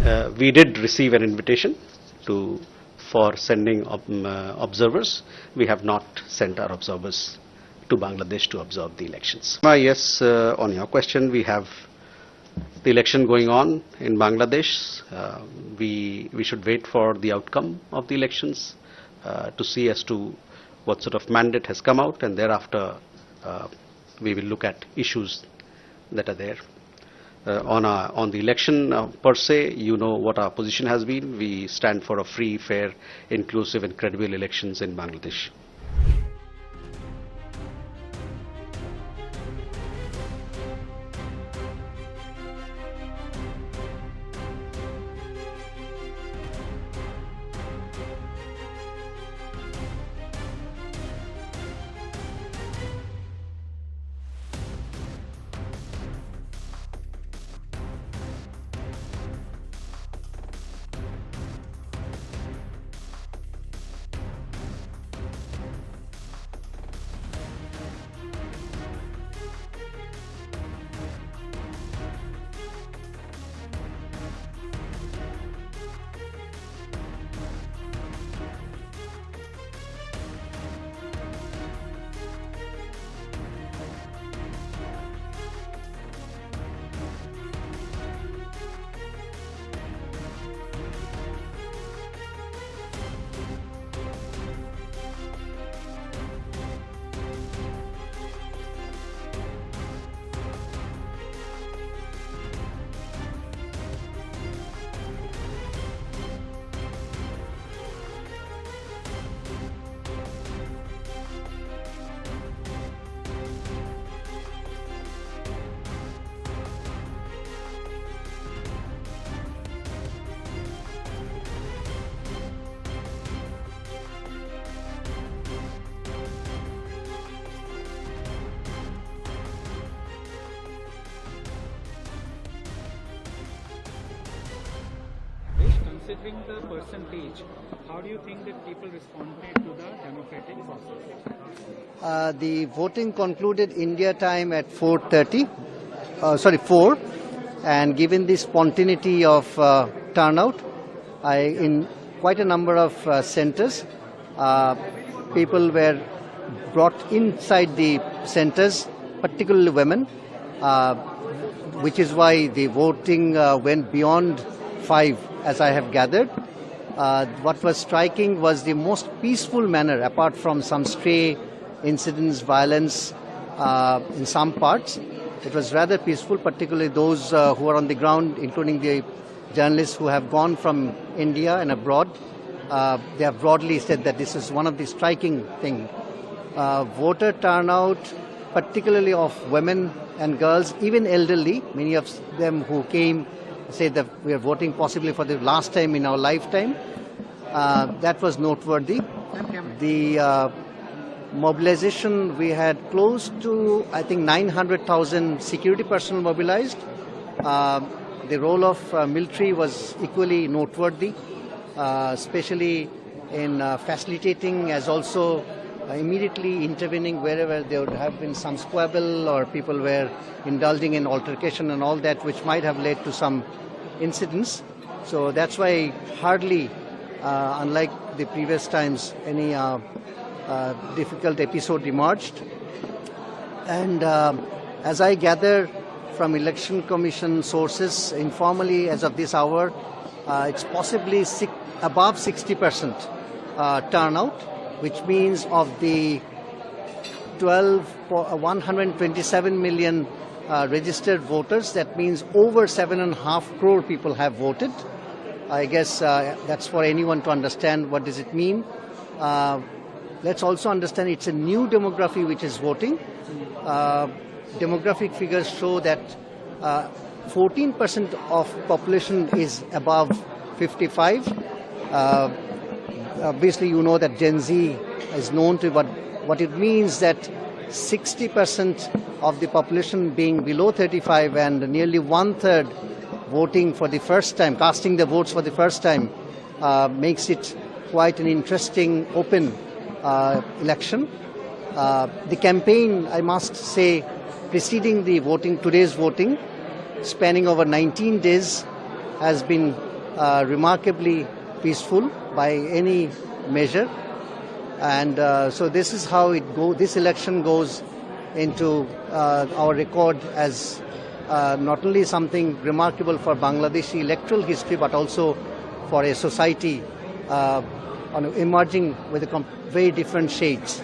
We did receive an invitation for sending observers. We have not sent our observers to Bangladesh to observe the elections. Yes, on your question, we have the election going on in Bangladesh. We should wait for the outcome of the elections to see as to what sort of mandate has come out, and thereafter we will look at issues that are there. On the election per se, you know what our position has been. We stand for a free, fair, inclusive and credible elections in Bangladesh. Considering the percentage, how do you think that people responded to the democratic process? The voting concluded India time at 4, and given the spontaneity of turnout, in quite a number of centers, people were brought inside the centers, particularly women, which is why the voting went beyond 5, as I have gathered. What was striking was the most peaceful manner, apart from some stray incidents, violence in some parts. It was rather peaceful, particularly those who are on the ground, including the journalists who have gone from India and abroad. They have broadly said that this is one of the striking things. Voter turnout, particularly of women and girls, even elderly, many of them who came say that we are voting possibly for the last time in our lifetime. That was noteworthy. The mobilization, we had close to, I think, 900,000 security personnel mobilized. The role of military was equally noteworthy, especially in facilitating, as also immediately intervening wherever there would have been some squabble or people were indulging in altercation and all that, which might have led to some incidents. So that's why hardly, unlike the previous times, any difficult episode emerged. And as I gather from Election Commission sources, informally as of this hour, it's possibly above 60% turnout, which means of the 127 million registered voters, that means over 7.5 crore people have voted. I guess that's for anyone to understand what does it mean. Let's also understand it's a new demography which is voting. Demographic figures show that 14% of population is above 55. Obviously, you know that Gen Z is known to what it means, that 60% of the population being below 35 and nearly 1/3 voting for the first time, casting the votes for the first time, makes it quite an interesting, open election. The campaign, I must say, preceding the voting, today's voting, spanning over 19 days, has been remarkably peaceful by any measure. And so this is how this election goes into our record as not only something remarkable for Bangladeshi electoral history, but also for a society emerging with very different shades.